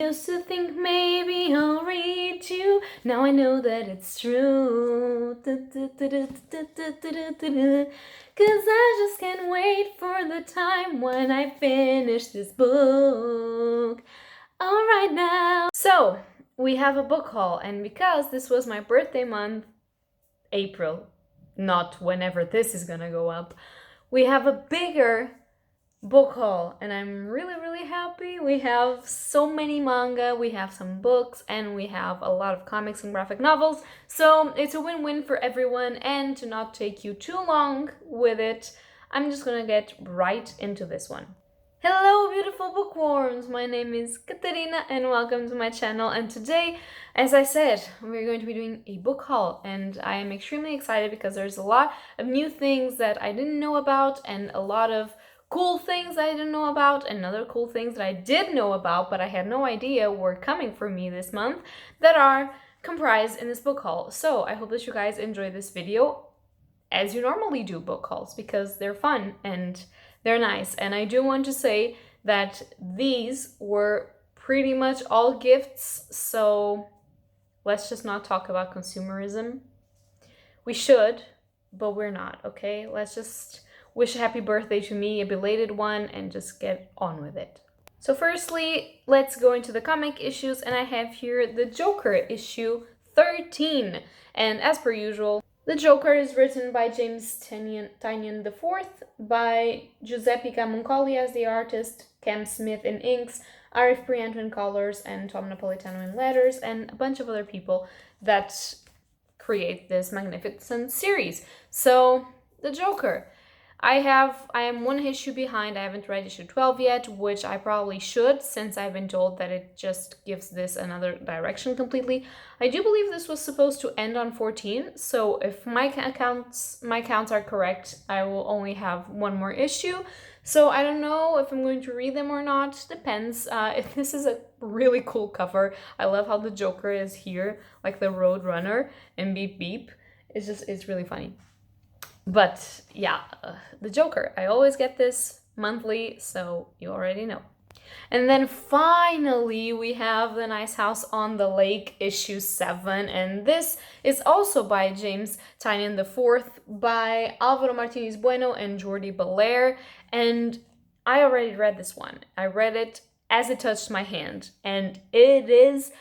Used to think maybe I'll read you, now I know that it's true. Cause I just can't wait for the time when I finish this book. Alright now. So, we have a book haul, and because this was my birthday month, April, not whenever this is gonna go up, we have a bigger book haul, and I'm really happy. We have so many manga, we have some books, and we have a lot of comics and graphic novels, so it's a win-win for everyone. And to not take you too long with it, I'm just gonna get right into this one. Hello beautiful bookworms, my name is Katarina and welcome to my channel. And today, as I said, we're going to be doing a book haul, and I am extremely excited because there's a lot of new things that I didn't know about, and a lot of cool things I didn't know about, and other cool things that I did know about but I had no idea were coming for me this month that are comprised in this book haul. So I hope that you guys enjoy this video as you normally do book hauls, because they're fun and they're nice. And I do want to say that these were pretty much all gifts, so let's just not talk about consumerism. We should, but we're not, okay? Let's just wish a happy birthday to me, a belated one, and just get on with it. So firstly, let's go into the comic issues, and I have here the Joker issue 13. And as per usual, the Joker is written by James Tynion IV, by Giuseppe Camuncoli as the artist, Cam Smith in inks, Arif Prianto in colors, and Tom Napolitano in letters, and a bunch of other people that create this magnificent series. So, the Joker. I am one issue behind. I haven't read issue 12 yet, which I probably should, since I've been told that it just gives this another direction completely. I do believe this was supposed to end on 14, so if my counts are correct, I will only have one more issue. So I don't know if I'm going to read them or not. Depends. If this is a really cool cover. I love how the Joker is here, like the Road Runner, and beep beep. It's really funny. But yeah, the Joker. I always get this monthly, so you already know. And then finally, we have The Nice House on the Lake, issue 7. And this is also by James Tynion IV, by Alvaro Martinez Bueno and Jordi Belair. And I already read this one. I read it as it touched my hand, and it is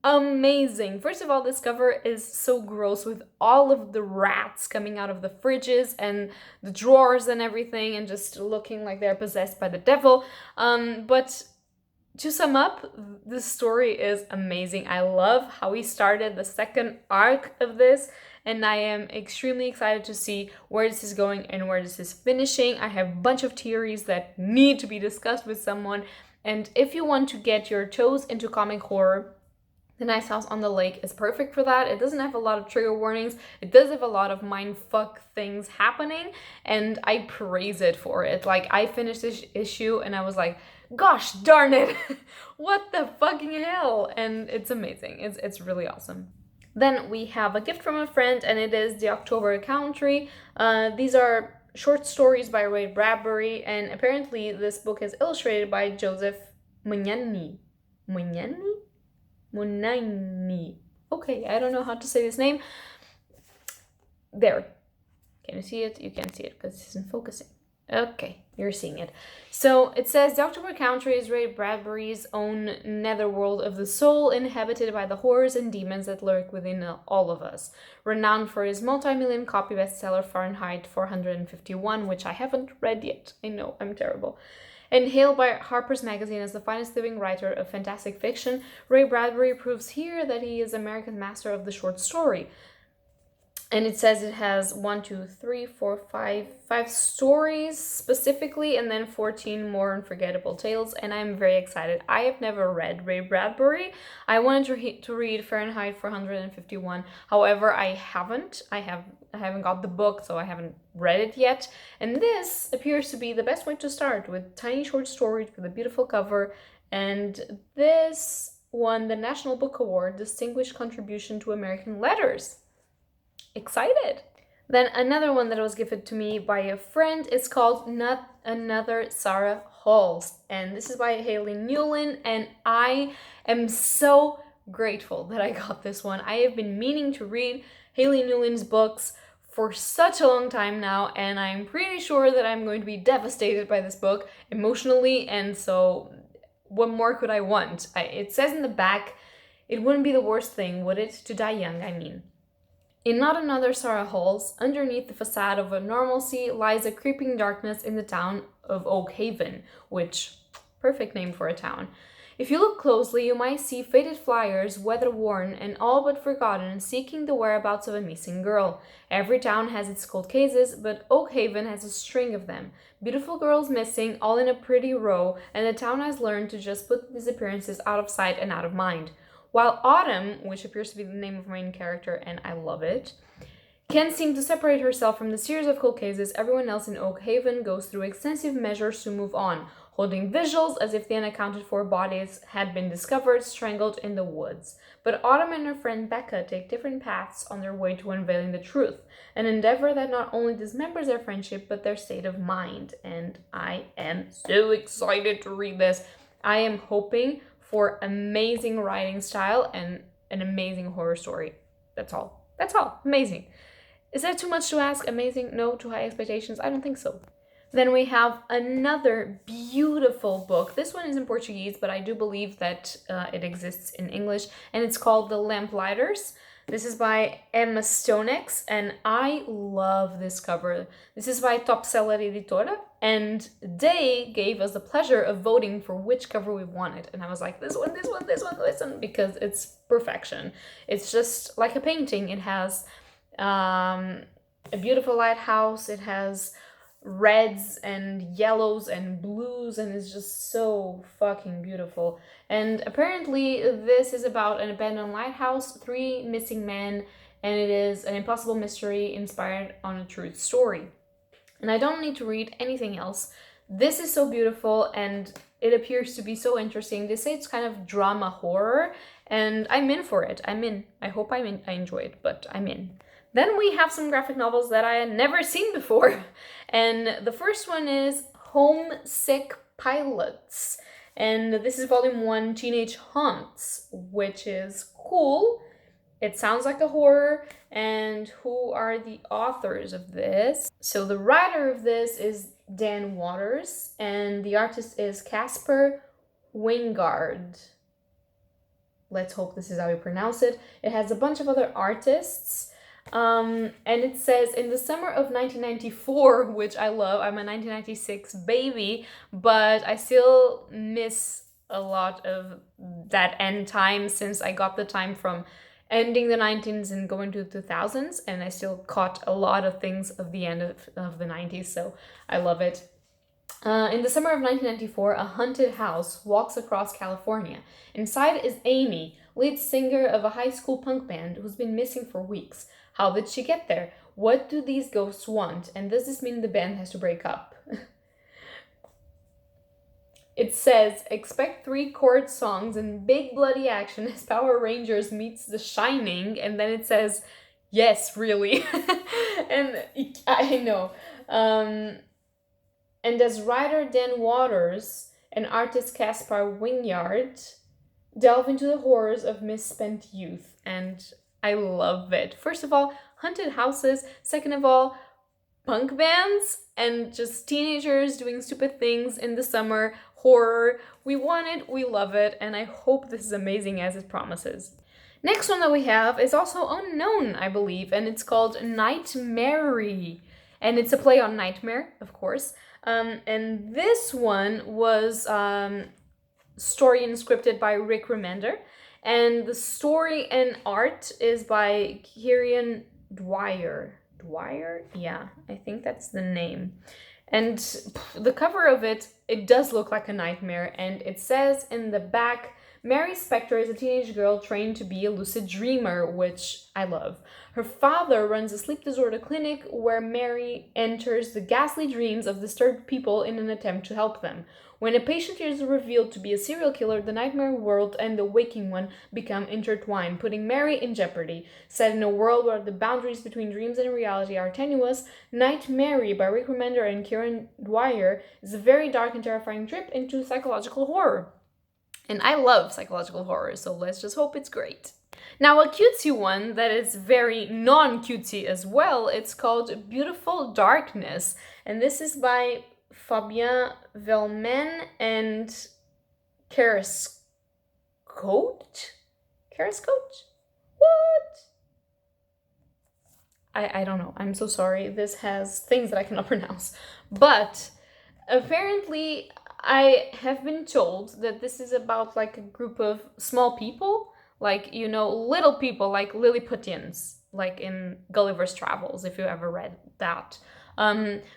amazing. First of all, this cover is so gross, with all of the rats coming out of the fridges and the drawers and everything, and just looking like they're possessed by the devil. But to sum up, the story is amazing. I love how he started the second arc of this, and I am extremely excited to see where this is going and where this is finishing. I have a bunch of theories that need to be discussed with someone, and if you want to get your toes into comic horror, The Nice House on the Lake is perfect for that. It doesn't have a lot of trigger warnings. It does have a lot of mindfuck things happening, and I praise it for it. Like, I finished this issue and I was like, gosh darn it, what the fucking hell? And it's amazing. It's really awesome. Then we have a gift from a friend, and it is the October Country. These are short stories by Ray Bradbury, and apparently this book is illustrated by Joseph Mugnani. Munaini. Okay, I don't know how to say this name. There. Can you see it? You can't see it because it isn't focusing. Okay, you're seeing it. So it says, the October Country is Ray Bradbury's own netherworld of the soul, inhabited by the horrors and demons that lurk within all of us. Renowned for his multi-million copy bestseller Fahrenheit 451, which I haven't read yet. I know, I'm terrible. And hailed by Harper's Magazine as the finest living writer of fantastic fiction, Ray Bradbury proves here that he is America's master of the short story. And it says it has 5 stories specifically, and then 14 more unforgettable tales, and I'm very excited. I have never read Ray Bradbury. I wanted to read Fahrenheit 451. However, I haven't. I haven't got the book, so I haven't read it yet. And this appears to be the best way to start, with tiny short stories with a beautiful cover. And this won the National Book Award Distinguished Contribution to American Letters. Excited! Then another one that was gifted to me by a friend is called Not Another Sarah Halls, and this is by Haley Newland, and I am so grateful that I got this one. I have been meaning to read Haley Newland's books for such a long time now, and I'm pretty sure that I'm going to be devastated by this book emotionally, and so what more could I want? It says in the back, it wouldn't be the worst thing, would it, to die young, I mean. In not another Sarah Halls, underneath the facade of a normalcy lies a creeping darkness in the town of Oak Haven, which, perfect name for a town. If you look closely, you might see faded flyers, weather-worn and all but forgotten, seeking the whereabouts of a missing girl. Every town has its cold cases, but Oak Haven has a string of them. Beautiful girls missing, all in a pretty row, and the town has learned to just put disappearances out of sight and out of mind. While Autumn, which appears to be the name of my main character, and I love it, can't seem to separate herself from the series of cold cases, everyone else in Oak Haven goes through extensive measures to move on, holding vigils as if the unaccounted for bodies had been discovered strangled in the woods. But Autumn and her friend Becca take different paths on their way to unveiling the truth, an endeavor that not only dismembers their friendship but their state of mind. And I am so excited to read this. I am hoping for amazing writing style and an amazing horror story. That's all. That's all. Amazing. Is that too much to ask? Amazing? No? Too high expectations? I don't think so. Then we have another beautiful book. This one is in Portuguese, but I do believe that it exists in English, and it's called The Lamplighters. This is by Emma Stonex, and I love this cover. This is by Top Seller Editora, and they gave us the pleasure of voting for which cover we wanted. And I was like, this one, this one, this one, this one, because it's perfection. It's just like a painting. It has a beautiful lighthouse. It has reds and yellows and blues, and it's just so fucking beautiful. And apparently this is about an abandoned lighthouse, 3 missing men, and it is an impossible mystery inspired on a true story. And I don't need to read anything else. This is so beautiful, and it appears to be so interesting. They say it's kind of drama horror, and I'm in for it. I'm in. I hope I enjoy it, but I'm in. Then we have some graphic novels that I had never seen before. And the first one is Homesick Pilots. And this is volume 1, Teenage Haunts, which is cool. It sounds like a horror. And who are the authors of this? So the writer of this is Dan Waters, and the artist is Casper Wingard. Let's hope this is how you pronounce it. It has a bunch of other artists. And it says, in the summer of 1994, which I love, I'm a 1996 baby, but I still miss a lot of that end time, since I got the time from ending the 19s and going to the 2000s, and I still caught a lot of things of the end of the 90s, so I love it. In the summer of 1994, a haunted house walks across California. Inside is Amy, lead singer of a high school punk band who's been missing for weeks. How did she get there? What do these ghosts want? And does this mean the band has to break up? It says, expect 3 chord songs and big bloody action as Power Rangers meets The Shining. And then it says, yes, really. And I know. And as writer Dan Waters and artist Caspar Wingard delve into the horrors of misspent youth. And I love it. First of all, haunted houses. Second of all, punk bands and just teenagers doing stupid things in the summer. Horror. We want it, we love it, and I hope this is amazing as it promises. Next one that we have is also unknown, I believe, and it's called Nightmare. And it's a play on nightmare, of course. And this one was story and scripted by Rick Remender. And the story and art is by Kieran Dwyer. Dwyer? Yeah, I think that's the name. And the cover of it, it does look like a nightmare. And it says in the back, Mary Spector is a teenage girl trained to be a lucid dreamer, which I love. Her father runs a sleep disorder clinic where Mary enters the ghastly dreams of disturbed people in an attempt to help them. When a patient is revealed to be a serial killer, the nightmare world and the waking one become intertwined, putting Mary in jeopardy. Set in a world where the boundaries between dreams and reality are tenuous, Night Mary by Rick Remender and Kieran Dwyer is a very dark and terrifying trip into psychological horror. And I love psychological horror, so let's just hope it's great. Now, a cutesy one that is very non-cutesy as well, it's called Beautiful Darkness. And this is by Fabien Velmen and Carascote? Carascote? What? I don't know. I'm so sorry. This has things that I cannot pronounce. But apparently I have been told that this is about like a group of small people, like, you know, little people, like Lilliputians, like in Gulliver's Travels, if you ever read that.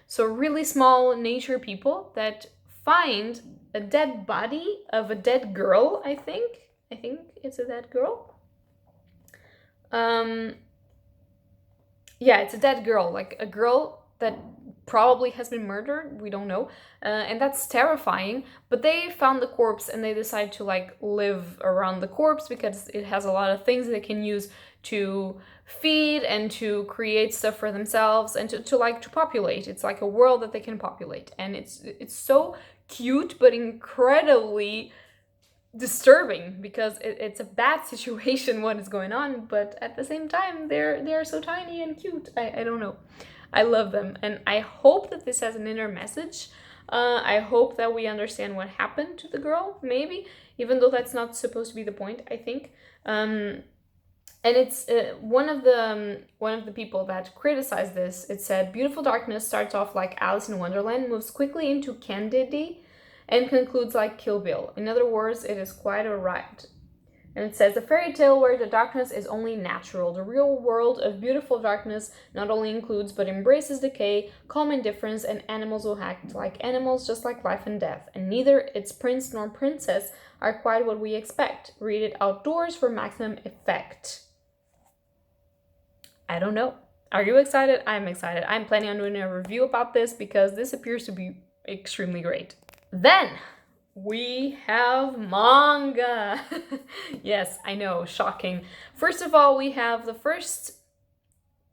So really small nature people that find a dead body of a dead girl, I think it's a dead girl. Yeah, it's a dead girl, like a girl that probably has been murdered, we don't know, and that's terrifying. But they found the corpse and they decide to like live around the corpse because it has a lot of things they can use to feed and to create stuff for themselves and to populate. It's like a world that they can populate, and it's so cute but incredibly disturbing because it's a bad situation what is going on, but at the same time they're so tiny and cute. I don't know. I love them, and I hope that this has an inner message. I hope that we understand what happened to the girl, maybe, even though that's not supposed to be the point, I think. And it's one of the people that criticized this. It said, Beautiful Darkness starts off like Alice in Wonderland, moves quickly into candidity, and concludes like Kill Bill. In other words, it is quite a ride. And it says, a fairy tale where the darkness is only natural. The real world of Beautiful Darkness not only includes but embraces decay, calm indifference, and animals who act like animals, just like life and death. And neither its prince nor princess are quite what we expect. Read it outdoors for maximum effect. I don't know. Are you excited? I'm excited. I'm planning on doing a review about this because this appears to be extremely great. Then we have manga. Yes, I know, shocking. First of all, we have the first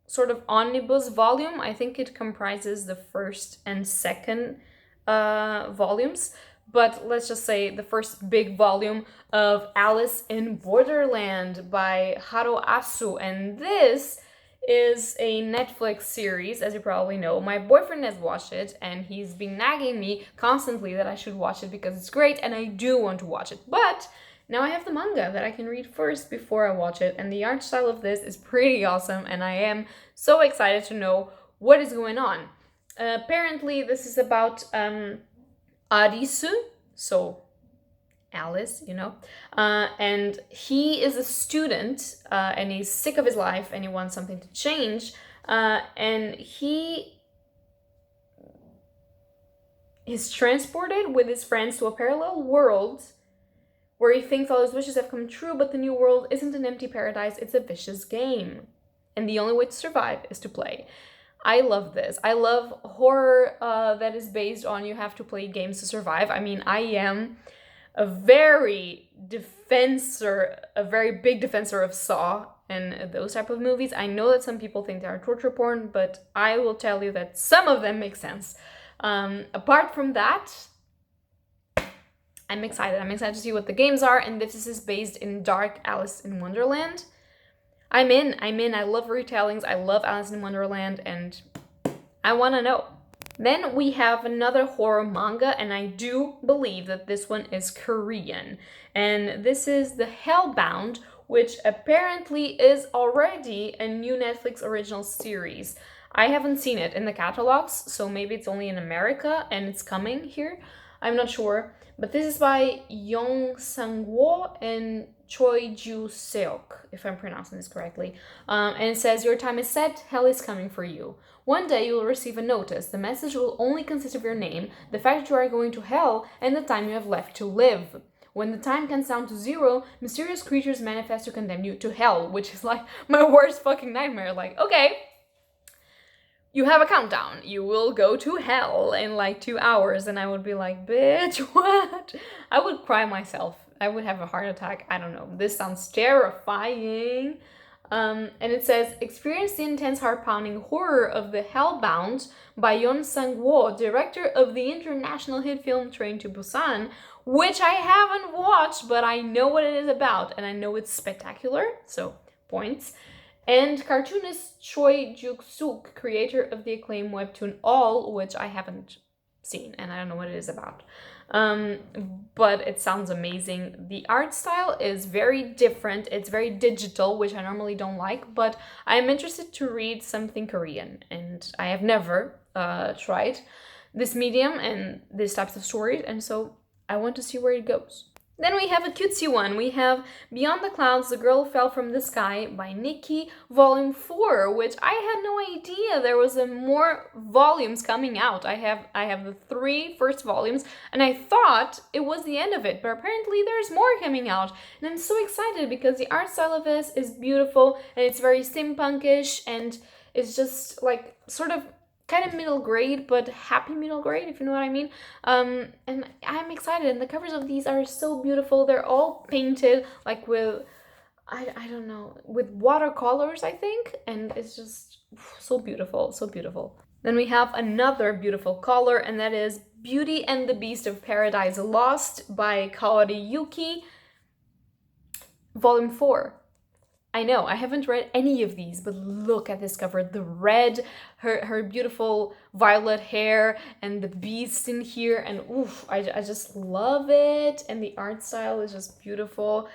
sort of omnibus volume. I think it comprises the first and second volumes, but let's just say the first big volume of Alice in Borderland by Haru Asu, and this is a Netflix series, as you probably know. My boyfriend has watched it, and he's been nagging me constantly that I should watch it because it's great, and I do want to watch it. But now I have the manga that I can read first before I watch it, and the art style of this is pretty awesome, and I am so excited to know what is going on. Apparently, this is about Arisu, so Alice, you know, and he is a student, and he's sick of his life and he wants something to change, and he is transported with his friends to a parallel world where he thinks all his wishes have come true, but the new world isn't an empty paradise, it's a vicious game, and the only way to survive is to play. I love this. I love horror that is based on you have to play games to survive. I mean, I am a very big defensor of Saw and those type of movies. I know that some people think they are torture porn, but I will tell you that some of them make sense. Apart from that, I'm excited. I'm excited to see what the games are, and this is based in Dark Alice in Wonderland. I'm in. I love retellings. I love Alice in Wonderland, and I want to know. Then we have another horror manga, and I do believe that this one is Korean. And this is The Hellbound, which apparently is already a new Netflix original series. I haven't seen it in the catalogs, so maybe it's only in America and it's coming here. I'm not sure. But this is by Yong Sang-woo and Choi Ju-seok, if I'm pronouncing this correctly. And it says, your time is set, hell is coming for you. One day you will receive a notice. The message will only consist of your name, the fact that you are going to hell, and the time you have left to live. When the time counts down to 0, mysterious creatures manifest to condemn you to hell, which is like my worst fucking nightmare. Like, okay, you have a countdown. You will go to hell in like 2 hours. And I would be like, bitch, what? I would cry myself. I would have a heart attack. I don't know. This sounds terrifying. And it says, experience the intense heart-pounding horror of The Hellbound by Yeon Sang-woo, director of the international hit film Train to Busan, which I haven't watched, but I know what it is about, and I know it's spectacular, so points. And cartoonist Choi Juk-suk, creator of the acclaimed webtoon All, which I haven't seen, and I don't know what it is about. But it sounds amazing. The art style is very different. It's very digital, which I normally don't like, but I'm interested to read something Korean, and I have never tried this medium and these types of stories, and so I want to see where it goes. Then we have a cutesy one. We have Beyond the Clouds, The Girl Fell from the Sky by Nikki, Volume 4, which I had no idea there was more volumes coming out. I have the 3 first volumes, and I thought it was the end of it, but apparently there's more coming out. And I'm so excited because the art style of this is beautiful, and it's very steampunkish, and it's just like sort of kind of middle grade, but happy middle grade, if you know what I mean. And I'm excited, and the covers of these are so beautiful. They're all painted like with, I don't know, with watercolors, I think, and it's just so beautiful, so beautiful. Then we have another beautiful color, and that is Beauty and the Beast of Paradise Lost by Kaori Yuki, Volume 4. I know, I haven't read any of these, but look at this cover. The red, her beautiful violet hair, and the beast in here, and oof, I just love it. And the art style is just beautiful.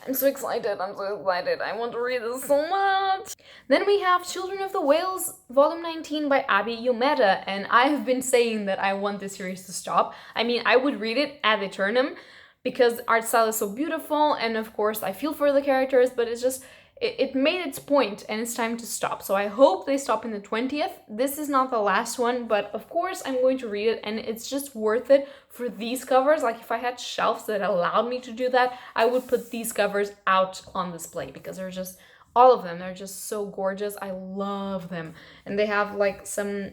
I'm so excited, I want to read this so much. Then we have Children of the Whales, Volume 19 by Abi Yomeda, and I have been saying that I want this series to stop. I mean, I would read it ad eternum, because art style is so beautiful, and of course I feel for the characters, but it's just, it made its point, and it's time to stop. So I hope they stop in the 20th. This is not the last one, but of course I'm going to read it, and it's just worth it for these covers. Like, if I had shelves that allowed me to do that, I would put these covers out on display, because they're just, all of them, they're just so gorgeous. I love them. And they have like some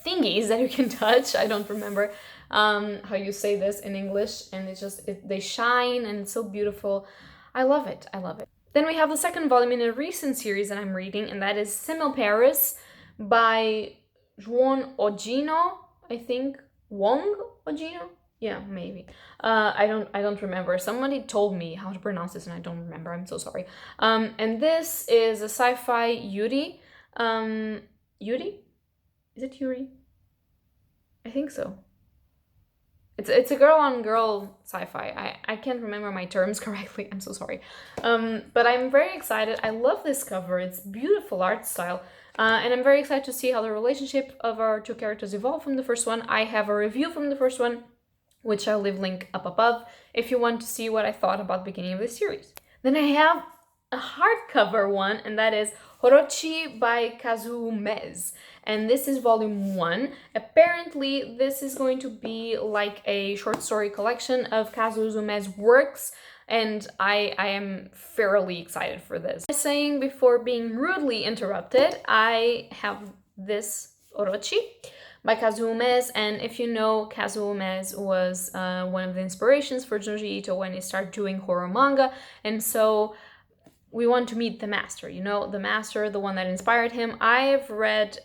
thingies that you can touch. I don't remember how you say this in English, and it's just, they shine, and it's so beautiful. I love it, I love it. Then we have the second volume in a recent series that I'm reading, and that is Semelparous by Juan Ogino, I think. Wong Ogino? Yeah, maybe. I don't remember. Somebody told me how to pronounce this, and I don't remember. I'm so sorry. And this is a sci-fi Yuri. Yuri? Is it Yuri? I think so. It's a girl-on-girl sci-fi. I can't remember my terms correctly. I'm so sorry. But I'm very excited. I love this cover. It's beautiful art style. And I'm very excited to see how the relationship of our 2 characters evolve from the first one. I have a review from the first one, which I'll leave link up above if you want to see what I thought about the beginning of this series. Then I have a hardcover one, and that is Orochi by Kazuo Mez. And this is volume 1. Apparently, this is going to be like a short story collection of Kazuo Mez's works, and I am fairly excited for this. Saying before being rudely interrupted, I have this Orochi by Kazuo Mez, and if you know, Kazuo Mez was one of the inspirations for Junji Ito when he started doing horror manga, and so we want to meet the master, you know, the master, the one that inspired him. I've read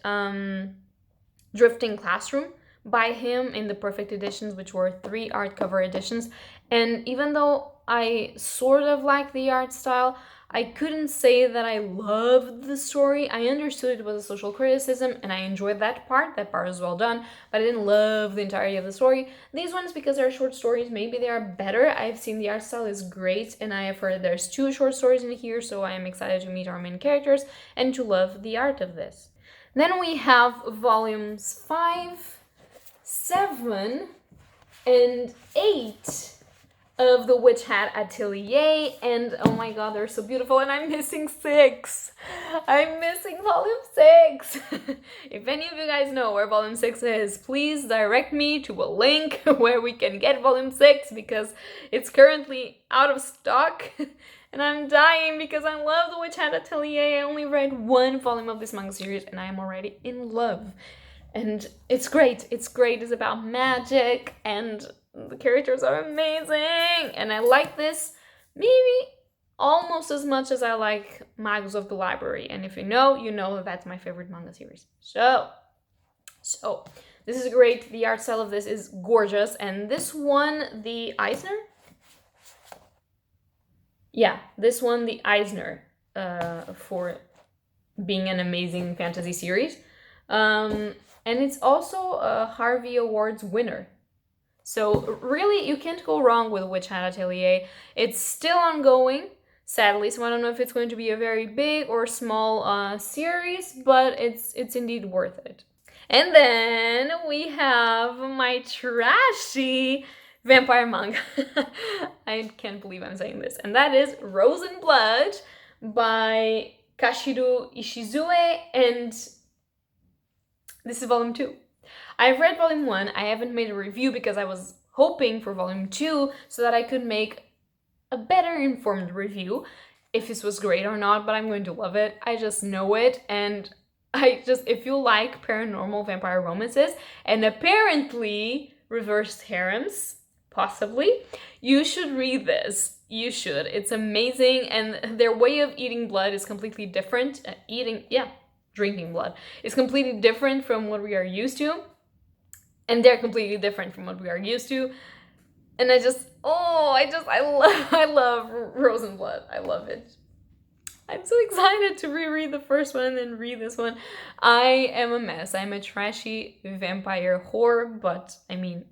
Drifting Classroom by him in the Perfect editions, which were 3 hardcover editions, and even though I sort of like the art style, I couldn't say that I loved the story. I understood it was a social criticism, and I enjoyed that part. That part was well done, but I didn't love the entirety of the story. These ones, because they're short stories, maybe they are better. I've seen the art style is great, and I have heard there's 2 short stories in here, so I am excited to meet our main characters and to love the art of this. Then we have volumes 5, 7, and 8 of the Hat Atelier, and oh my god, they're so beautiful, and I'm missing 6. I'm missing volume 6. If any of you guys know where volume 6 is, please direct me to a link where we can get volume 6, because it's currently out of stock. And I'm dying because I love the Hat Atelier. I only read 1 volume of this manga series and I am already in love. And it's great. It's great. It's about magic and the characters are amazing. And I like this maybe almost as much as I like Magos of the Library. And if you know that that's my favorite manga series. So this is great. The art style of this is gorgeous. And this one, the Eisner. Yeah, this won the Eisner for being an amazing fantasy series. And it's also a Harvey Awards winner. So really, you can't go wrong with Hat Atelier. It's still ongoing, sadly, so I don't know if it's going to be a very big or small series, but it's indeed worth it. And then we have my trashy vampire manga. I can't believe I'm saying this. And that is Rosen Blood by Kashiru Ishizue, and this is volume 2. I've read volume 1. I haven't made a review because I was hoping for volume 2 so that I could make a better informed review if this was great or not, but I'm going to love it. I just know it, and if you like paranormal vampire romances and apparently reversed harems, possibly, you should read this. You should. It's amazing, and their way of eating blood is completely different. Drinking blood is completely different from what we are used to, and they're completely different from what we are used to. And I love Rosen Blood. I love it. I'm so excited to reread the first one and then read this one. I am a mess. I'm a trashy vampire whore, but I mean,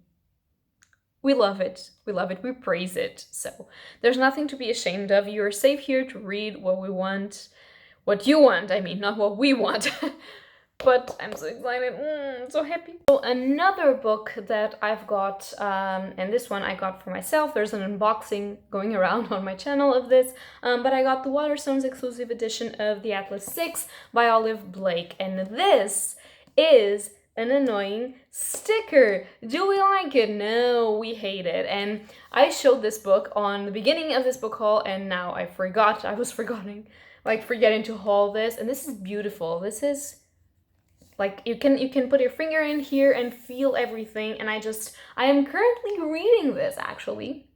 we love it. We love it. We praise it. So there's nothing to be ashamed of. You're safe here to read what we want. What you want, I mean, not what we want. But I'm so excited. I'm so happy. So another book that I've got, and this one I got for myself. There's an unboxing going around on my channel of this, but I got the Waterstones exclusive edition of The Atlas 6 by Olive Blake, and this is an annoying sticker. Do we like it? No, we hate it. And I showed this book on the beginning of this book haul, and now I was forgetting to haul this, and this is beautiful. This is like, you can put your finger in here and feel everything, and I am currently reading this, actually.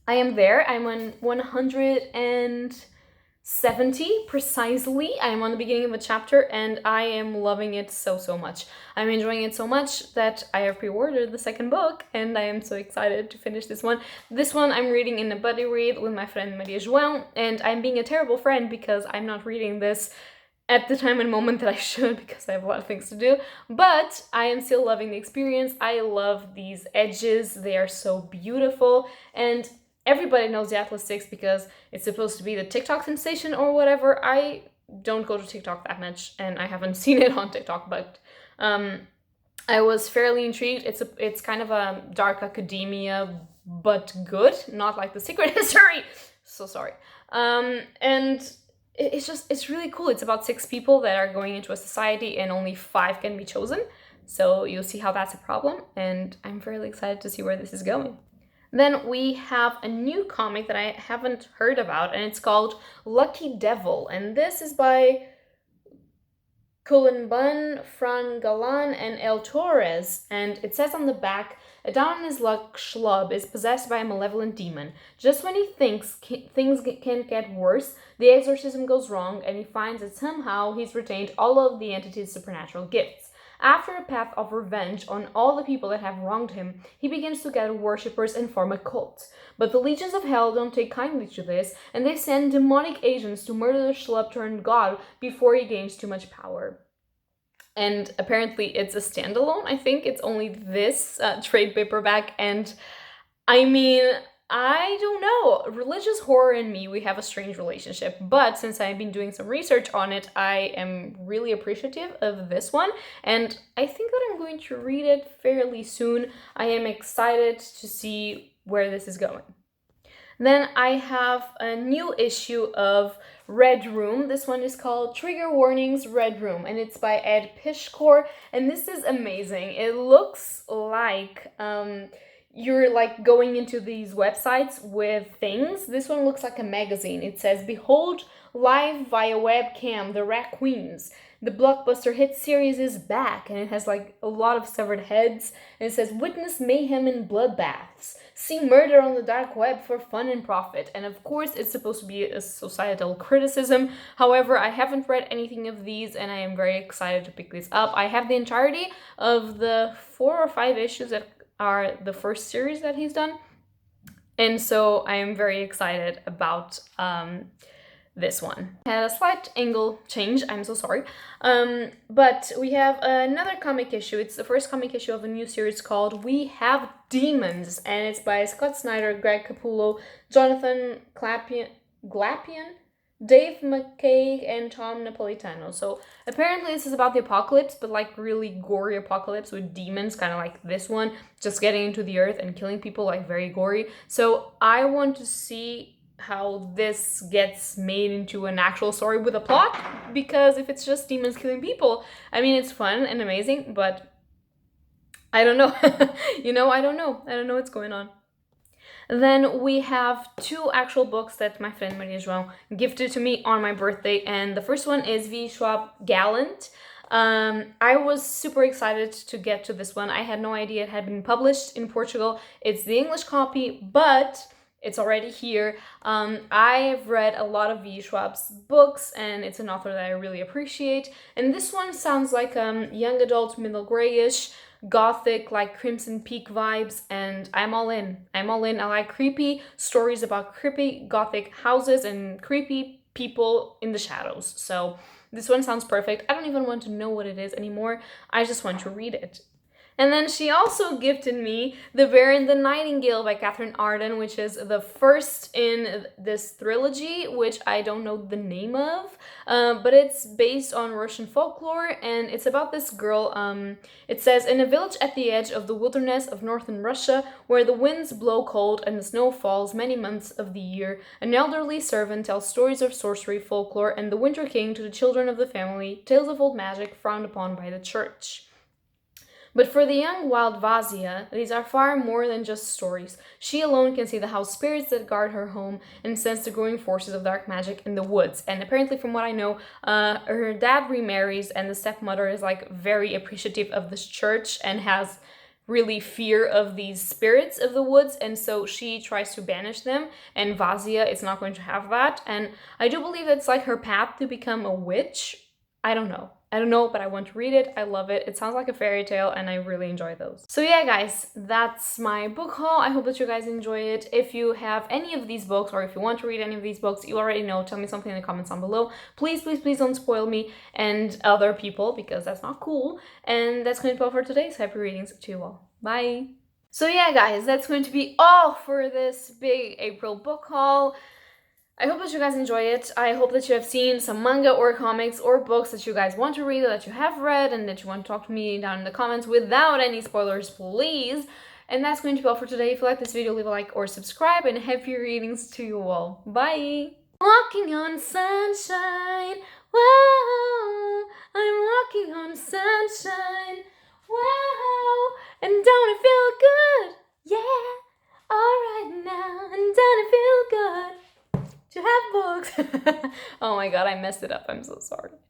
I am there. I'm on 170 precisely. I'm on the beginning of a chapter, and I am loving it so much. I'm enjoying it so much that I have pre-ordered the second book, and I am so excited to finish this one. This one I'm reading in a buddy read with my friend Maria João, and I'm being a terrible friend because I'm not reading this at the time and moment that I should, because I have a lot of things to do, but I am still loving the experience. I love these edges. They are so beautiful, and everybody knows the Atlas 6 because it's supposed to be the TikTok sensation or whatever. I don't go to TikTok that much, and I haven't seen it on TikTok, but I was fairly intrigued. It's kind of a dark academia, but good, not like The Secret History. So sorry. And it's really cool. It's about 6 people that are going into a society, and only 5 can be chosen. So you'll see how that's a problem, and I'm fairly excited to see where this is going. Then we have a new comic that I haven't heard about, and it's called Lucky Devil, and this is by Cullen Bunn, Fran Gallant, and El Torres, and it says on the back, a down-on-his-luck schlub is possessed by a malevolent demon. Just when he thinks things can't get worse, the exorcism goes wrong, and he finds that somehow he's retained all of the entity's supernatural gifts. After a path of revenge on all the people that have wronged him, he begins to gather worshippers and form a cult. But the legions of hell don't take kindly to this, and they send demonic agents to murder the schlub-turned-god before he gains too much power. And apparently it's a standalone. I think it's only this trade paperback, and I mean, I don't know. Religious horror and me, we have a strange relationship, but since I've been doing some research on it, I am really appreciative of this one, and I think that I'm going to read it fairly soon. I am excited to see where this is going. Then I have a new issue of Red Room. This one is called Trigger Warnings Red Room, and it's by Ed Pishcore, and this is amazing. It looks like you're like going into these websites with things. This one looks like a magazine. It says, "Behold live via webcam the Rat Queens. The blockbuster hit series is back," and it has like a lot of severed heads, and it says, "Witness mayhem and bloodbaths. See murder on the dark web for fun and profit." And of course, it's supposed to be a societal criticism. However, I haven't read anything of these, and I am very excited to pick this up. I have the entirety of the 4 or 5 issues that are the first series that he's done, and so I am very excited about this one. Had a slight angle change, I'm so sorry. But we have another comic issue. It's the first comic issue of a new series called We Have Demons, and it's by Scott Snyder, Greg Capullo, Jonathan Glapian, Dave McKay, and Tom Napolitano. So apparently this is about the apocalypse, but like really gory apocalypse with demons, kind of like this one, just getting into the earth and killing people, like very gory. So I want to see how this gets made into an actual story with a plot, because if it's just demons killing people, I mean, it's fun and amazing, but I don't know. You know, I don't know what's going on. Then we have 2 actual books that my friend Maria João gifted to me on my birthday, and the first one is V. Schwab Gallant. I was super excited to get to this one. I had no idea it had been published in Portugal. It's the English copy, but it's already here. I've read a lot of V. Schwab's books, and it's an author that I really appreciate. And this one sounds like young adult, middle grayish, gothic, like Crimson Peak vibes, and I'm all in. I like creepy stories about creepy gothic houses and creepy people in the shadows. So this one sounds perfect. I don't even want to know what it is anymore. I just want to read it. And then she also gifted me The Bear and the Nightingale by Catherine Arden, which is the first in this trilogy, which I don't know the name of, but it's based on Russian folklore, and it's about this girl. It says, in a village at the edge of the wilderness of northern Russia, where the winds blow cold and the snow falls many months of the year, an elderly servant tells stories of sorcery, folklore, and the Winter King to the children of the family, tales of old magic frowned upon by the church. But for the young wild Vazia, these are far more than just stories. She alone can see the house spirits that guard her home and sense the growing forces of dark magic in the woods. And apparently, from what I know, her dad remarries, and the stepmother is like very appreciative of this church and has really fear of these spirits of the woods, and so she tries to banish them, and Vazia is not going to have that. And I do believe that's like her path to become a witch. I don't know, but I want to read it. I love it. It sounds like a fairy tale, and I really enjoy those. So yeah, guys, that's my book haul. I hope that you guys enjoy it. If you have any of these books, or if you want to read any of these books, you already know. Tell me something in the comments down below. Please, please, please don't spoil me and other people, because that's not cool. And that's going to be all for today. So happy readings to you all. Bye! So yeah, guys, that's going to be all for this big April book haul. I hope that you guys enjoy it. I hope that you have seen some manga or comics or books that you guys want to read or that you have read and that you want to talk to me down in the comments without any spoilers, please. And that's going to be all for today. If you like this video, leave a like or subscribe, and happy readings to you all. Bye! Walking on sunshine, whoa, I'm walking on sunshine, whoa, and don't it feel good? Yeah, alright now, and don't it feel good to have books? Oh my god, I messed it up. I'm so sorry.